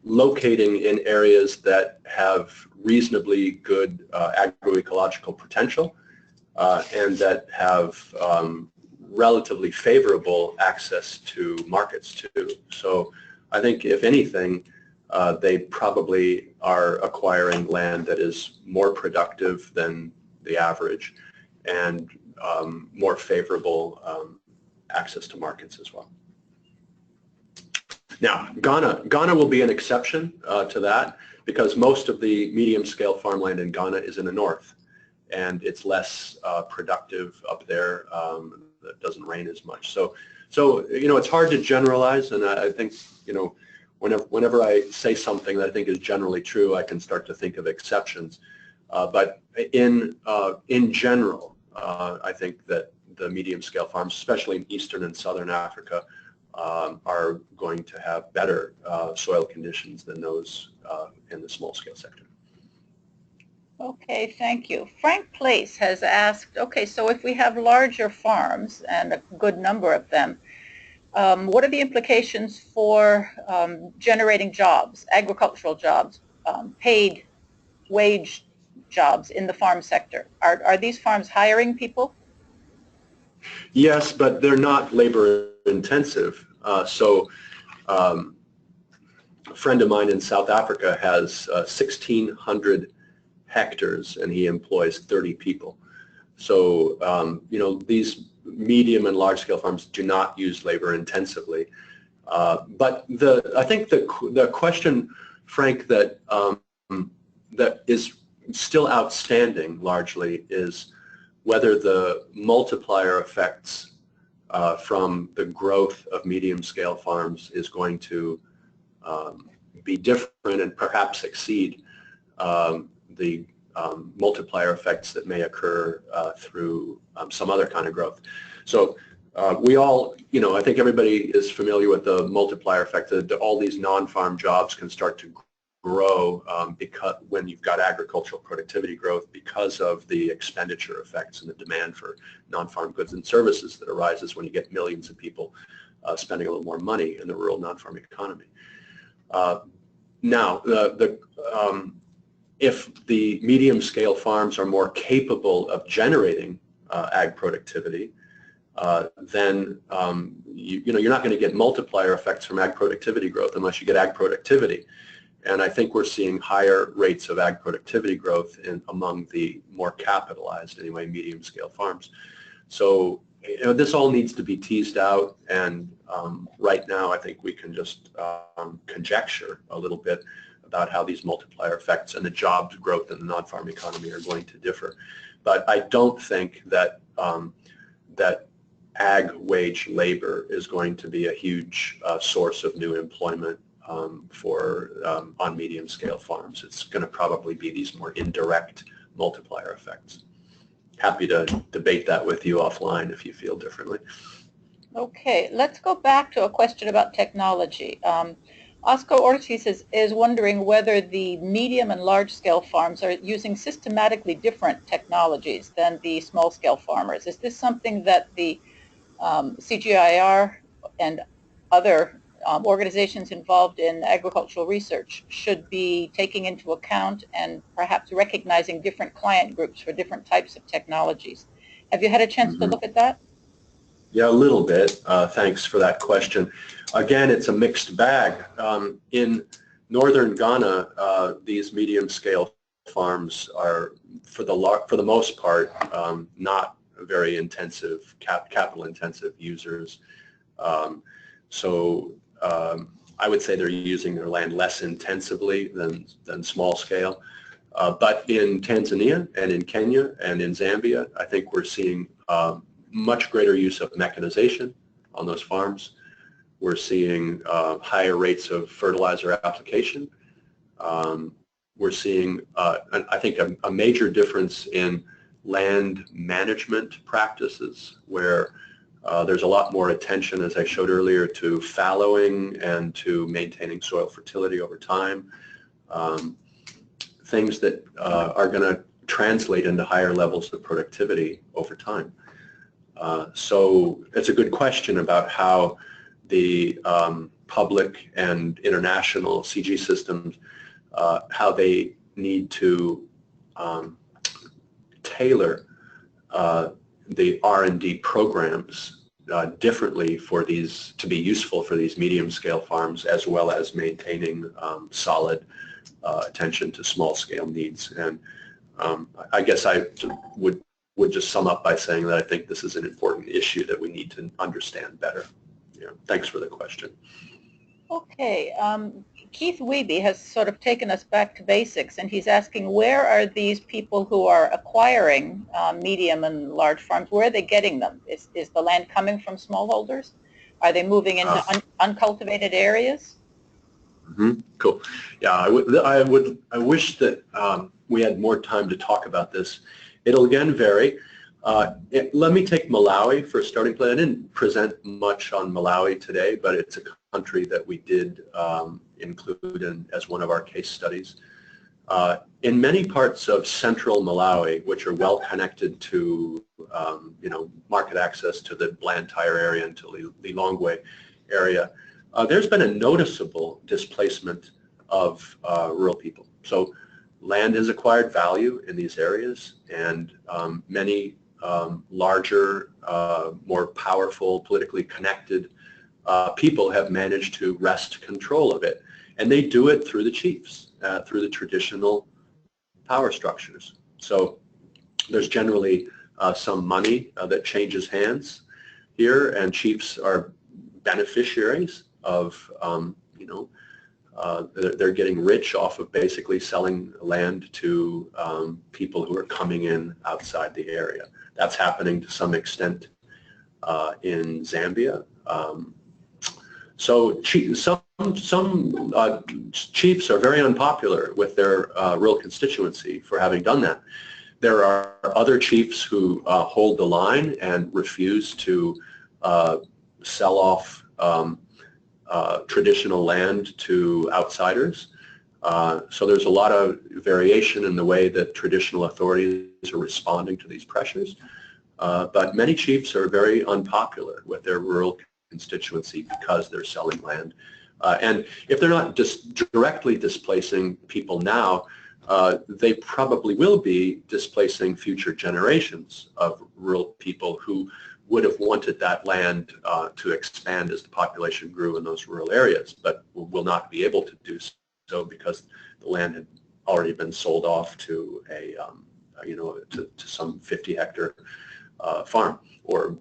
locating in areas that have reasonably good agroecological potential and that have relatively favorable access to markets too. So I think if anything, they probably are acquiring land that is more productive than the average and more favorable access to markets as well. Now, Ghana will be an exception to that because most of the medium-scale farmland in Ghana is in the north, and it's less productive up there. It doesn't rain as much. So you know, it's hard to generalize, and I think, you know, whenever I say something that I think is generally true, I can start to think of exceptions. But in general, I think that the medium-scale farms, especially in Eastern and Southern Africa, are going to have better soil conditions than those in the small-scale sector. Okay, thank you. Frank Place has asked, okay, so if we have larger farms and a good number of them, what are the implications for generating jobs, agricultural jobs, paid wage jobs in the farm sector? Are these farms hiring people? Yes, but they're not labor intensive. So a friend of mine in South Africa has 1,600 hectares and he employs 30 people. So, you know, these medium and large scale farms do not use labor intensively. But I think the question, Frank, that is still outstanding largely is whether the multiplier effects from the growth of medium-scale farms is going to be different and perhaps exceed the multiplier effects that may occur through some other kind of growth. So we all, I think everybody is familiar with the multiplier effect, that all these non-farm jobs can start to grow because when you've got agricultural productivity growth, because of the expenditure effects and the demand for non-farm goods and services that arises when you get millions of people spending a little more money in the rural non-farm economy. Now, if the medium-scale farms are more capable of generating ag productivity, then you're not going to get multiplier effects from ag productivity growth unless you get ag productivity. And I think we're seeing higher rates of ag productivity growth among the more capitalized, anyway, medium-scale farms. So this all needs to be teased out, and right now I think we can just conjecture a little bit about how these multiplier effects and the jobs growth in the non-farm economy are going to differ. But I don't think that that ag wage labor is going to be a huge source of new employment on medium-scale farms. It's going to probably be these more indirect multiplier effects. Happy to debate that with you offline if you feel differently. Okay, let's go back to a question about technology. Oscar Ortiz is wondering whether the medium and large-scale farms are using systematically different technologies than the small-scale farmers. Is this something that the CGIAR and other organizations involved in agricultural research should be taking into account, and perhaps recognizing different client groups for different types of technologies? Have you had a chance to look at that? Yeah, a little bit. Thanks for that question. Again, it's a mixed bag. In northern Ghana, these medium-scale farms are, for the most part, not very intensive, capital-intensive users. So I would say they're using their land less intensively than small scale. But in Tanzania and in Kenya and in Zambia, I think we're seeing much greater use of mechanization on those farms. We're seeing higher rates of fertilizer application. We're seeing, I think, a major difference in land management practices, where there's a lot more attention, as I showed earlier, to fallowing and to maintaining soil fertility over time. Things that are going to translate into higher levels of productivity over time. So it's a good question about how the public and international CG systems, how they need to tailor the R&D programs differently for these, to be useful for these medium-scale farms, as well as maintaining solid attention to small-scale needs. And I guess I would just sum up by saying that I think this is an important issue that we need to understand better. Yeah, thanks for the question. Okay, Keith Wiebe has sort of taken us back to basics, and he's asking, where are these people who are acquiring medium and large farms, where are they getting them? Is the land coming from smallholders? Are they moving into uncultivated areas? Cool. Yeah, I wish that we had more time to talk about this. It'll again vary. Let me take Malawi for a starting point. I didn't present much on Malawi today, but it's a country that we did include as one of our case studies. In many parts of central Malawi, which are well connected to market access to the Blantyre area and to Lilongwe area, there's been a noticeable displacement of rural people. So land has acquired value in these areas, and many larger, more powerful, politically connected people have managed to wrest control of it. And they do it through the chiefs, through the traditional power structures. So there's generally some money that changes hands here, and chiefs are beneficiaries of, they're getting rich off of basically selling land to people who are coming in outside the area. That's happening to some extent in Zambia. So some chiefs are very unpopular with their rural constituency for having done that. There are other chiefs who hold the line and refuse to sell off traditional land to outsiders. So there's a lot of variation in the way that traditional authorities are responding to these pressures. But many chiefs are very unpopular with their rural constituency because they're selling land. And if they're not just directly displacing people now, they probably will be displacing future generations of rural people who would have wanted that land to expand as the population grew in those rural areas, but will not be able to do so because the land had already been sold off to a, to some 50-hectare farm or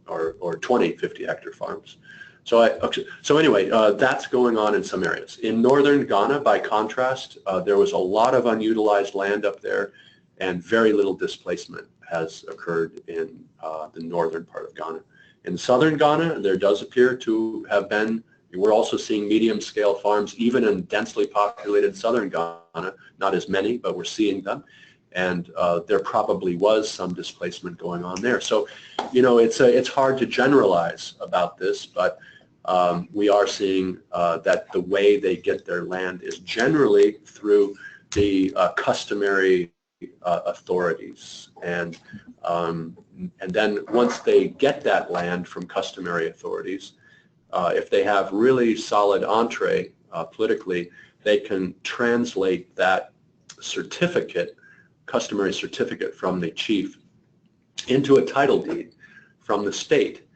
20 50-hectare farms. So anyway, that's going on in some areas. In northern Ghana, by contrast, there was a lot of unutilized land up there, and very little displacement has occurred in the northern part of Ghana. In southern Ghana, there does appear to have been, we're also seeing medium-scale farms, even in densely populated southern Ghana, not as many, but we're seeing them. And there probably was some displacement going on there. So, it's hard to generalize about this, but we are seeing that the way they get their land is generally through the customary authorities. And then once they get that land from customary authorities, if they have really solid entree politically, they can translate that certificate, customary certificate from the chief, into a title deed from the state.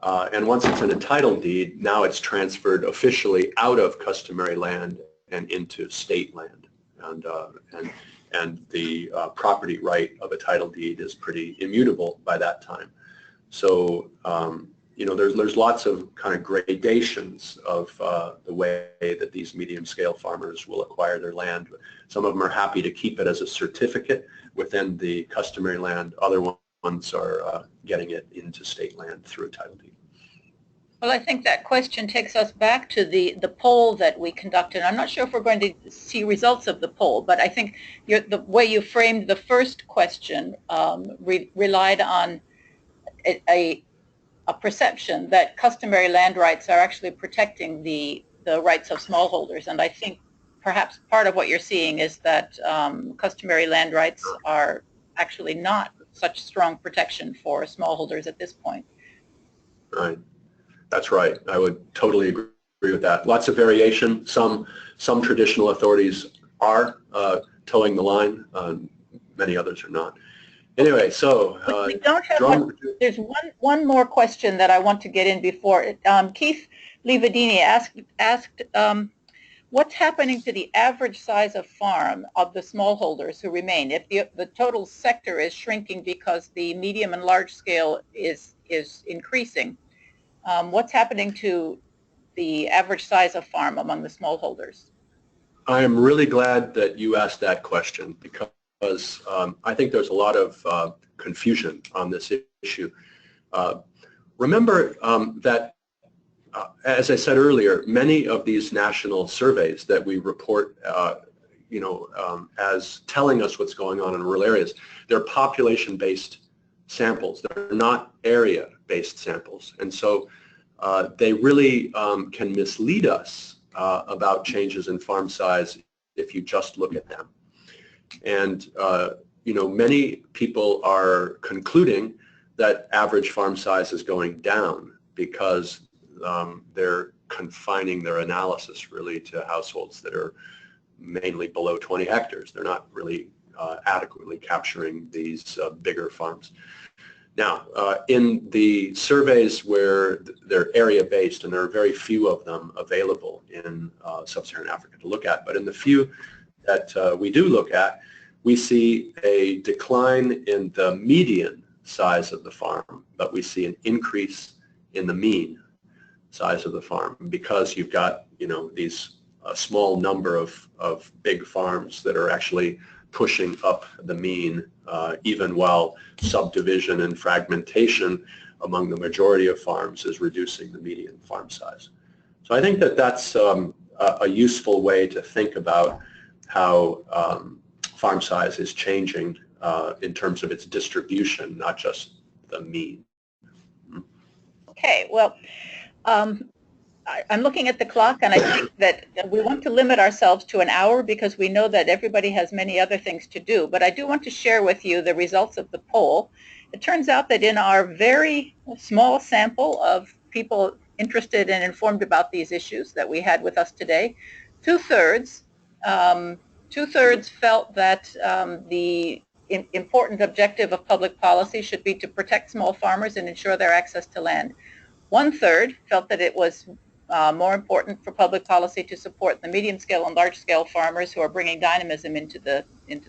And once it's in a title deed, now it's transferred officially out of customary land and into state land. And the property right of a title deed is pretty immutable by that time. So, there's lots of kind of gradations of the way that these medium-scale farmers will acquire their land. Some of them are happy to keep it as a certificate within the customary land. Other ones are getting it into state land through a title deed. Well, I think that question takes us back to the poll that we conducted. I'm not sure if we're going to see results of the poll, but I think the way you framed the first question relied on a perception that customary land rights are actually protecting the rights of smallholders. And I think perhaps part of what you're seeing is that customary land rights are actually not such strong protection for smallholders at this point. Right. That's right. I would totally agree with that. Lots of variation. Some traditional authorities are towing the line. Many others are not. Anyway, so we don't have there's one more question that I want to get in before. Keith Livadini asked what's happening to the average size of farm of the smallholders who remain? If the total sector is shrinking because the medium and large scale is increasing, what's happening to the average size of farm among the smallholders? I am really glad that you asked that question because I think there's a lot of confusion on this issue. Remember that, as I said earlier, many of these national surveys that we report, as telling us what's going on in rural areas, they're population-based samples. They're not area-based samples. And so they really can mislead us about changes in farm size if you just look at them. And, many people are concluding that average farm size is going down because they're confining their analysis really to households that are mainly below 20 hectares. They're not really adequately capturing these bigger farms. Now, in the surveys where they're area-based, and there are very few of them available in sub-Saharan Africa to look at, but in the few that we do look at, we see a decline in the median size of the farm, but we see an increase in the mean size of the farm because you've got, these small number of big farms that are actually pushing up the mean, even while subdivision and fragmentation among the majority of farms is reducing the median farm size. So I think that that's a useful way to think about how farm size is changing in terms of its distribution, not just the mean. Okay, well, I'm looking at the clock, and I think that we want to limit ourselves to an hour because we know that everybody has many other things to do. But I do want to share with you the results of the poll. It turns out that in our very small sample of people interested and informed about these issues that we had with us today, two-thirds felt that the important objective of public policy should be to protect small farmers and ensure their access to land. One-third felt that it was more important for public policy to support the medium-scale and large-scale farmers who are bringing dynamism into the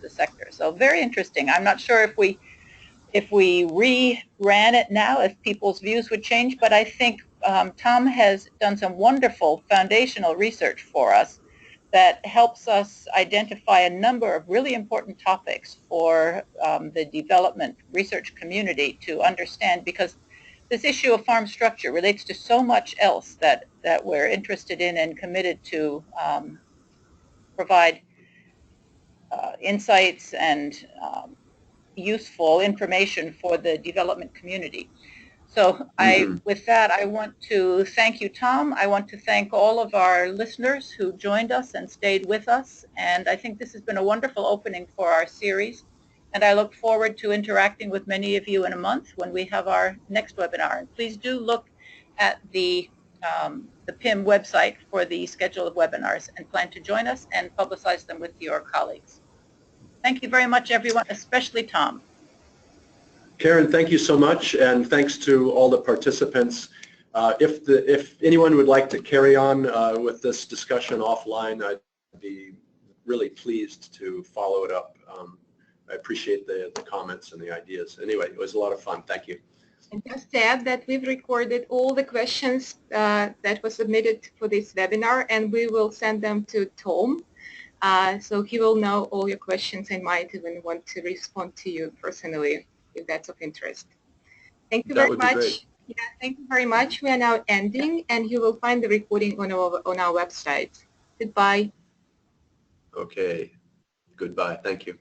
sector. So very interesting. I'm not sure if we re-ran it now, if people's views would change, but I think Tom has done some wonderful foundational research for us that helps us identify a number of really important topics for the development research community to understand, because this issue of farm structure relates to so much else that we're interested in and committed to provide insights and useful information for the development community. So with that, I want to thank you, Tom. I want to thank all of our listeners who joined us and stayed with us. And I think this has been a wonderful opening for our series. And I look forward to interacting with many of you in a month when we have our next webinar. And please do look at the PIM website for the schedule of webinars and plan to join us and publicize them with your colleagues. Thank you very much, everyone, especially Tom. Karen, thank you so much, and thanks to all the participants. If anyone would like to carry on with this discussion offline, I'd be really pleased to follow it up. I appreciate the comments and the ideas. Anyway, it was a lot of fun. Thank you. And just to add that we've recorded all the questions that were submitted for this webinar, and we will send them to Tom. So he will know all your questions and might even want to respond to you personally if that's of interest. Thank you very much. Yeah, thank you very much. We are now ending, and you will find the recording on our website. Goodbye. Okay. Goodbye. Thank you.